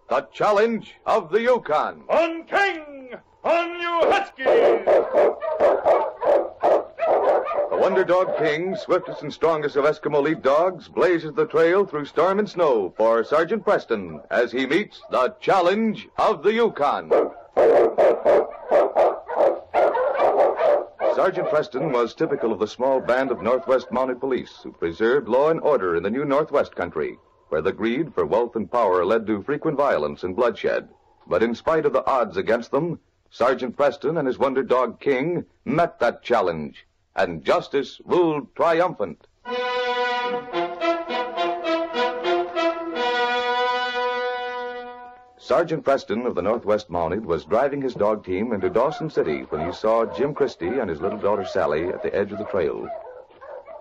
the challenge of the Yukon. On King! On you Huskies! The Wonder Dog King, swiftest and strongest of Eskimo lead dogs, blazes the trail through storm and snow for Sergeant Preston as he meets the challenge of the Yukon. Sergeant Preston was typical of the small band of Northwest Mounted Police who preserved law and order in the new Northwest country, where the greed for wealth and power led to frequent violence and bloodshed. But in spite of the odds against them, Sergeant Preston and his Wonder Dog King met that challenge, and justice ruled triumphant. Sergeant Preston of the Northwest Mounted was driving his dog team into Dawson City when he saw Jim Christie and his little daughter Sally at the edge of the trail.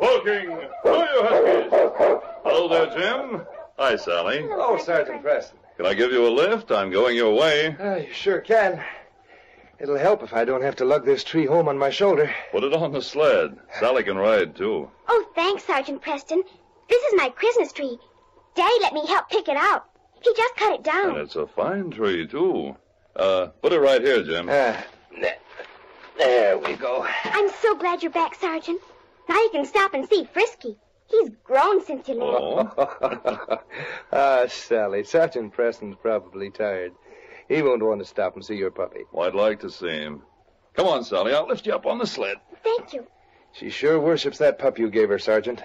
Walking! Hello, you Huskies! Hello there, Jim. Hi, Sally. Hello, Sergeant Preston. Can I give you a lift? I'm going your way. You sure can. It'll help if I don't have to lug this tree home on my shoulder. Put it on the sled. Sally can ride, too. Oh, thanks, Sergeant Preston. This is my Christmas tree. Daddy let me help pick it out. He just cut it down. And it's a fine tree, too. Put it right here, Jim. There we go. I'm so glad you're back, Sergeant. Now you can stop and see Frisky. He's grown since you left. Sally, Sergeant Preston's probably tired. He won't want to stop and see your puppy. Well, I'd like to see him. Come on, Sally. I'll lift you up on the sled. Thank you. She sure worships that pup you gave her, Sergeant.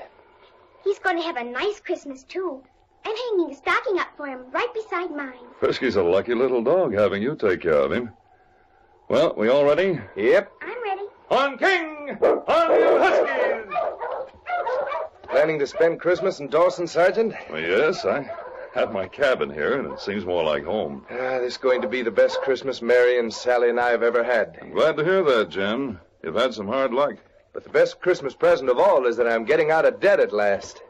He's going to have a nice Christmas, too. I'm hanging a stocking up for him right beside mine. Frisky's a lucky little dog having you take care of him. Well, we all ready? Yep. I'm ready. On King! On you Huskies! Planning to spend Christmas in Dawson, Sergeant? Well, yes, I have my cabin here, and it seems more like home. This is going to be the best Christmas Mary and Sally and I have ever had. I'm glad to hear that, Jim. You've had some hard luck. But the best Christmas present of all is that I'm getting out of debt at last.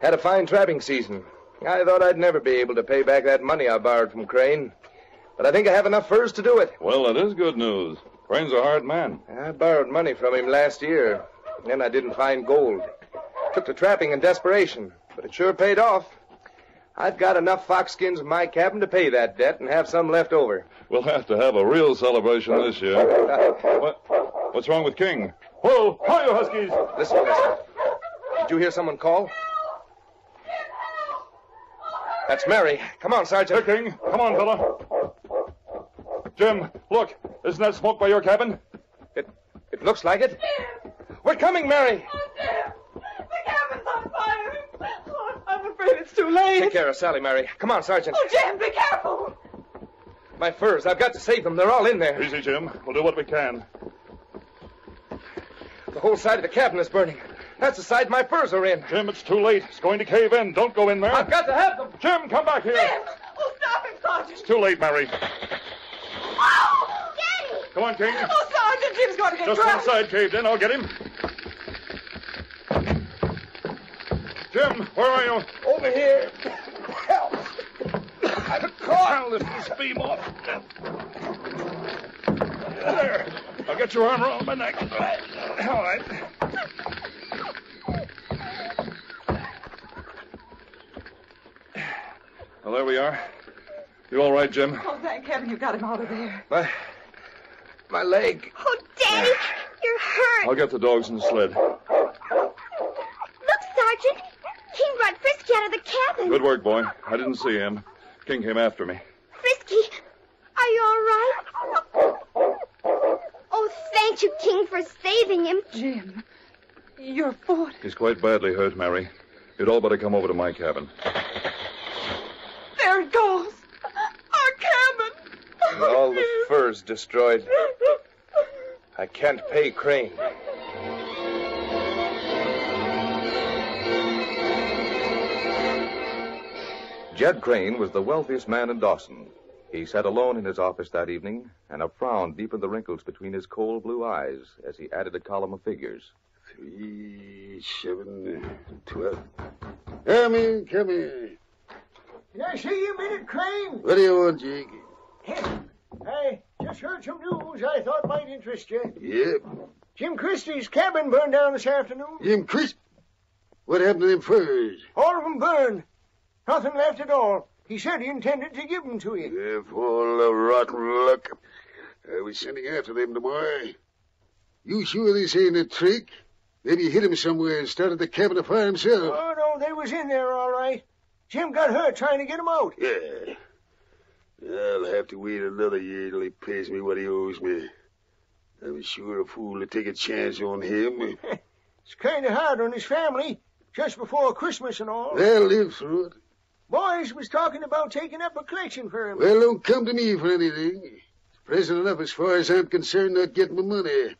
Had a fine trapping season. I thought I'd never be able to pay back that money I borrowed from Crane. But I think I have enough furs to do it. Well, that is good news. Crane's a hard man. I borrowed money from him last year. Then I didn't find gold. Took to trapping in desperation. But it sure paid off. I've got enough fox skins in my cabin to pay that debt and have some left over. We'll have to have a real celebration this year. What's wrong with King? Whoa! Hi, you Huskies! Listen. Did you hear someone call? That's Mary. Come on, Sergeant. Here, King. Come on, fella. Jim, look. Isn't that smoke by your cabin? It looks like it. We're coming, Mary. Oh, Jim! The cabin's on fire! Oh, I'm afraid it's too late. Take care of Sally, Mary. Come on, Sergeant. Oh, Jim, be careful! My furs. I've got to save them. They're all in there. Easy, Jim. We'll do what we can. The whole side of the cabin is burning. That's the side my furs are in. Jim, it's too late. It's going to cave in. Don't go in there. I've got to have them. Jim, come back here. Jim! Oh, stop him, Sergeant! It's too late, Mary. Oh, Daddy! Come on, King. Oh, Sergeant, Jim's going to get Just drowned. one side caved in. I'll get him. Jim, where are you? Over here. Help. I'm caught. I'll lift this beam off. There. I'll get your arm around my neck. All right. Well, there we are. You all right, Jim? Oh, thank heaven you got him out of there. My leg. Oh, Daddy, you're hurt. I'll get the dogs in the sled. Look, Sergeant. King brought Frisky out of the cabin. Good work, boy. I didn't see him. King came after me. Frisky, are you all right? Oh, thank you, King, for saving him. Jim, your foot. He's quite badly hurt, Mary. You'd all better come over to my cabin. There it goes. Our cabin. And all the furs destroyed. I can't pay Crane. Jed Crane was the wealthiest man in Dawson. He sat alone in his office that evening, and a frown deepened the wrinkles between his cold blue eyes as he added a column of figures. 3, 7, 12. Come in. Did I see you a minute, Crane? What do you want, Jake? I just heard some news I thought might interest you. Yep. Jim Christie's cabin burned down this afternoon. Jim Chris. What happened to them furs? All of them burned. Nothing left at all. He said he intended to give them to you. If all the rotten luck, I was sending after them tomorrow. You sure this ain't a trick? Maybe he hid him somewhere and started the cabin afire himself. Oh, no, they was in there all right. Jim got hurt trying to get them out. Yeah. I'll have to wait another year till he pays me what he owes me. I was sure a fool to take a chance on him. It's kind of hard on his family, just before Christmas and all. They'll live through it. Boys was talking about taking up a collection for him. Well, don't come to me for anything. It's present enough as far as I'm concerned not getting my money.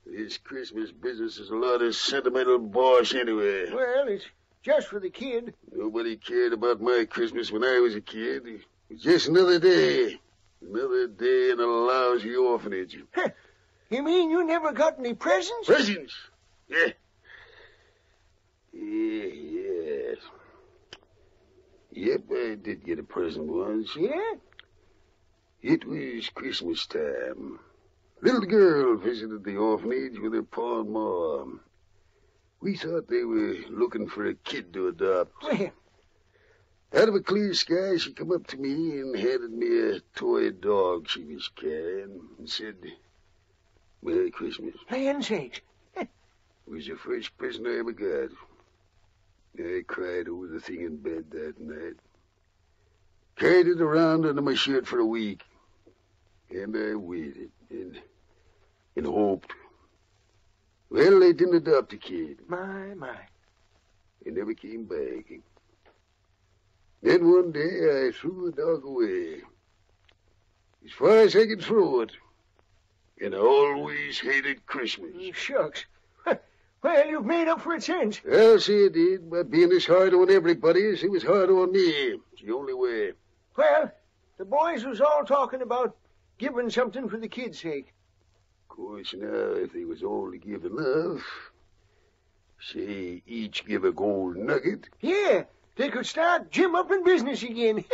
This Christmas business is a lot of sentimental bosh anyway. Well, it's just for the kid. Nobody cared about my Christmas when I was a kid. It was just another day. Another day in a lousy orphanage. You mean you never got any presents? Presents? Yeah. Yes. Yep, I did get a present once. Yeah? It was Christmas time. Little girl visited the orphanage with her pa and ma. We thought they were looking for a kid to adopt. Well, Out of a clear sky, she come up to me and handed me a toy dog she was carrying and said, "Merry Christmas." land sakes. It was the first present I ever got. I cried over the thing in bed that night. Carried it around under my shirt for a week. And I waited and hoped. Well, they didn't adopt the kid. My. He never came back. Then one day I threw the dog away. As far as I could throw it. And I always hated Christmas. Shucks. Well, you've made up for it since. I'll say it did, by being as hard on everybody as he was hard on me. It's the only way. Well, the boys was all talking about giving something for the kid's sake. Of course, now, if they was all to give enough, say each give a gold nugget. Yeah, they could start Jim up in business again.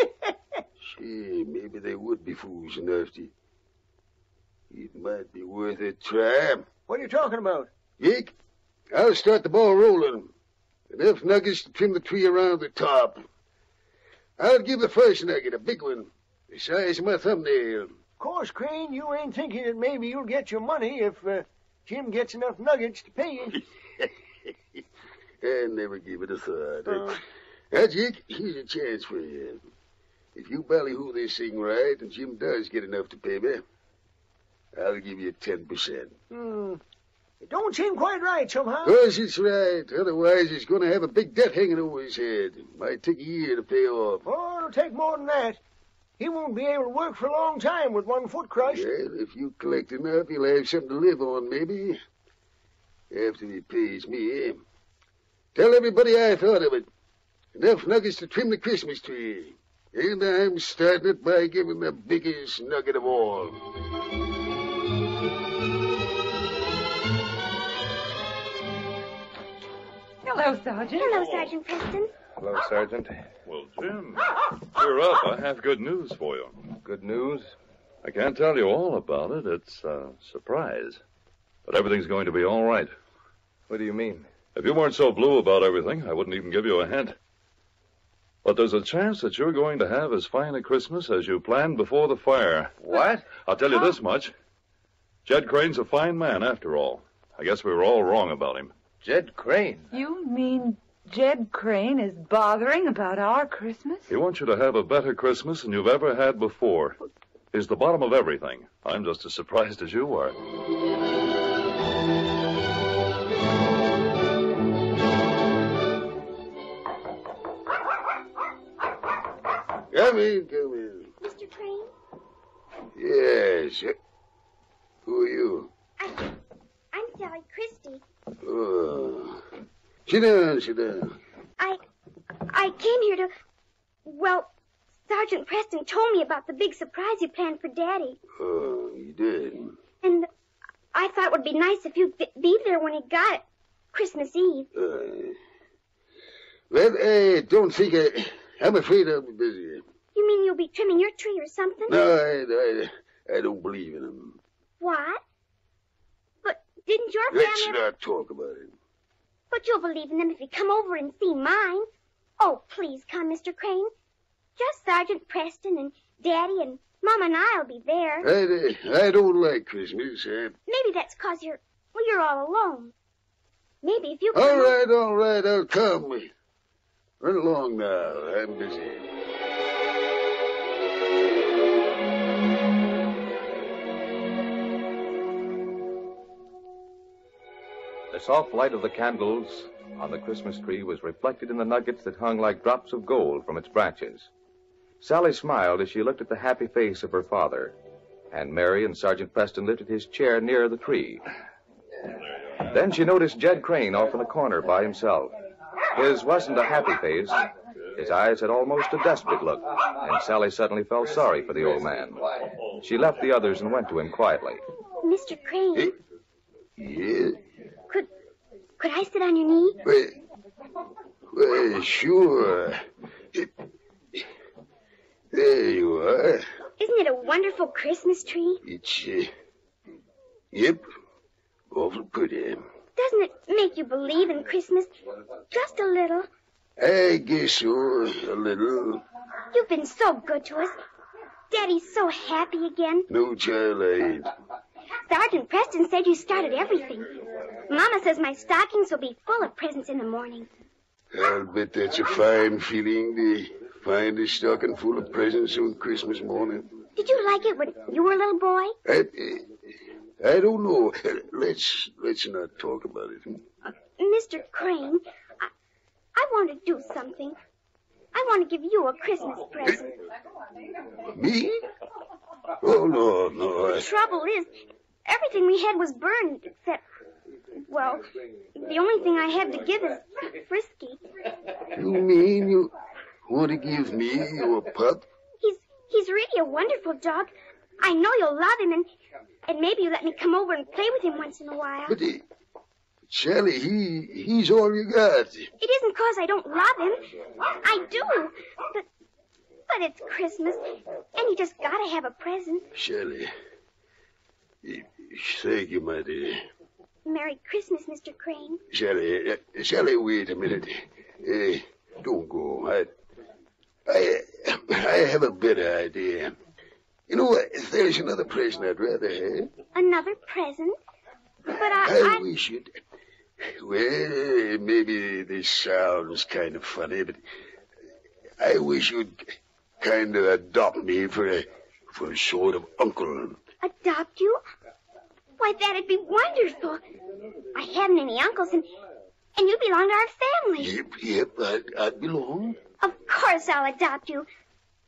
Say, maybe they would be fools enough to. It might be worth a try. What are you talking about? Jake, I'll start the ball rolling. Enough nuggets to trim the tree around the top. I'll give the first nugget, a big one, the size of my thumbnail. Of course, Crane, you ain't thinking that maybe you'll get your money if Jim gets enough nuggets to pay you. I never give it a thought. Now, Jake, here's a chance for you. If you ballyhoo this thing right and Jim does get enough to pay me, I'll give you 10%. It don't seem quite right somehow. Of course it's right. Otherwise, he's going to have a big debt hanging over his head. Might take a year to pay off. Oh, it'll take more than that. He won't be able to work for a long time with one foot crushed. Well, if you collect enough, he'll have something to live on, maybe. After he pays me. Tell everybody I thought of it. Enough nuggets to trim the Christmas tree. And I'm starting it by giving the biggest nugget of all. Hello, Sergeant. Hello, Sergeant Preston. Hello, Sergeant. Well, Jim, cheer up. I have good news for you. Good news? I can't tell you all about it. It's a surprise. But everything's going to be all right. What do you mean? If you weren't so blue about everything, I wouldn't even give you a hint. But there's a chance that you're going to have as fine a Christmas as you planned before the fire. What? I'll tell you this much. Jed Crane's a fine man, after all. I guess we were all wrong about him. Jed Crane. You mean Jed Crane is bothering about our Christmas? He wants you to have a better Christmas than you've ever had before. He's the bottom of everything. I'm just as surprised as you are. Come in. Mr. Crane? Yes. Who are you? I'm Sally Christie. Oh. Sit down. I came here to... Well, Sergeant Preston told me about the big surprise you planned for Daddy. Oh, you did? And I thought it would be nice if you'd be there when he got it. Christmas Eve. Well, I don't think I'm afraid I'll be busy. You mean you'll be trimming your tree or something? No, I don't believe in them. What? But didn't your Let's family... not talk about it. But you'll believe in them if you come over and see mine. Oh, please come, Mr. Crane. Just Sergeant Preston and Daddy and Mama and I'll be there. I don't like Christmas. Maybe that's 'cause you're all alone. Maybe if you All right, I'll come. Run along now. I'm busy. The soft light of the candles on the Christmas tree was reflected in the nuggets that hung like drops of gold from its branches. Sally smiled as she looked at the happy face of her father, and Mary and Sergeant Preston lifted his chair near the tree. Then she noticed Jed Crane off in the corner by himself. His wasn't a happy face. His eyes had almost a desperate look, and Sally suddenly felt sorry for the old man. She left the others and went to him quietly. Mr. Crane. Yeah? Could I sit on your knee? Well, sure. There you are. Isn't it a wonderful Christmas tree? It's, yep, awful pretty. Doesn't it make you believe in Christmas? Just a little. I guess so, a little. You've been so good to us. Daddy's so happy again. No, child, I ain't. Sergeant Preston said you started everything. Mama says my stockings will be full of presents in the morning. I'll bet that's a fine feeling to find a stocking full of presents on Christmas morning. Did you like it when you were a little boy? I don't know. Let's not talk about it. Mr. Crane, I want to do something. I want to give you a Christmas present. Me? Oh, no. The trouble is, everything we had was burned except, well, the only thing I have to give is Frisky. You mean you want to give me your pup? He's really a wonderful dog. I know you'll love him, and maybe you'll let me come over and play with him once in a while. But, Sally, he's all you got. It isn't 'cause I don't love him. I do. But it's Christmas, and you just gotta have a present. Sally, thank you, my dear. Merry Christmas, Mr. Crane. Sally, wait a minute. Don't go. I have a better idea. You know, there's another present I'd rather have. Another present? But I wish you'd... Well, maybe this sounds kind of funny, but I wish you'd kind of adopt me for a sort of uncle. Adopt you? Why, that'd be wonderful. I haven't any uncles, and you belong to our family. Yep, I'd belong. Of course I'll adopt you,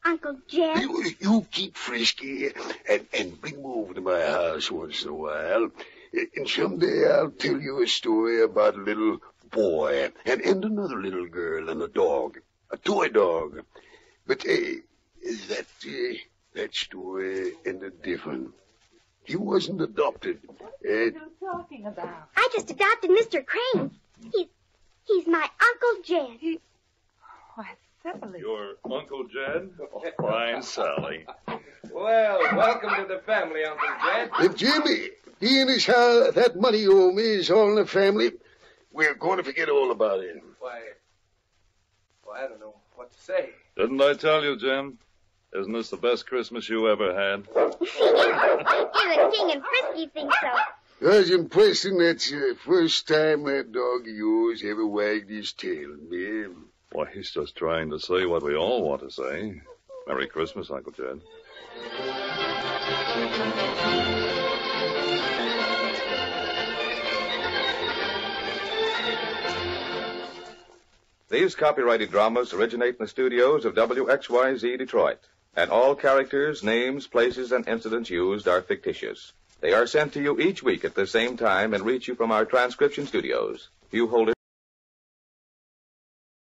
Uncle Jed. You keep Frisky and bring him over to my house once in a while. And someday I'll tell you a story about a little boy and another little girl and a dog, a toy dog. But that story ended different. He wasn't adopted. What are you talking about? I just adopted Mr. Crane. He's my Uncle Jed. Why, Sally. Your Uncle Jed? Oh, fine, Sally. Well, welcome to the family, Uncle Jed. If Jimmy, being as how that money you owe me is all in the family, we're going to forget all about it. Why, I don't know what to say. Didn't I tell you, Jim? Isn't this the best Christmas you ever had? You're the king, and Frisky thinks so. Sergeant Preston, that's the first time that dog of yours ever wagged his tail at me. Why, he's just trying to say what we all want to say. Merry Christmas, Uncle Jed. These copyrighted dramas originate in the studios of WXYZ Detroit, and all characters, names, places, and incidents used are fictitious. They are sent to you each week at the same time and reach you from our transcription studios. You hold it.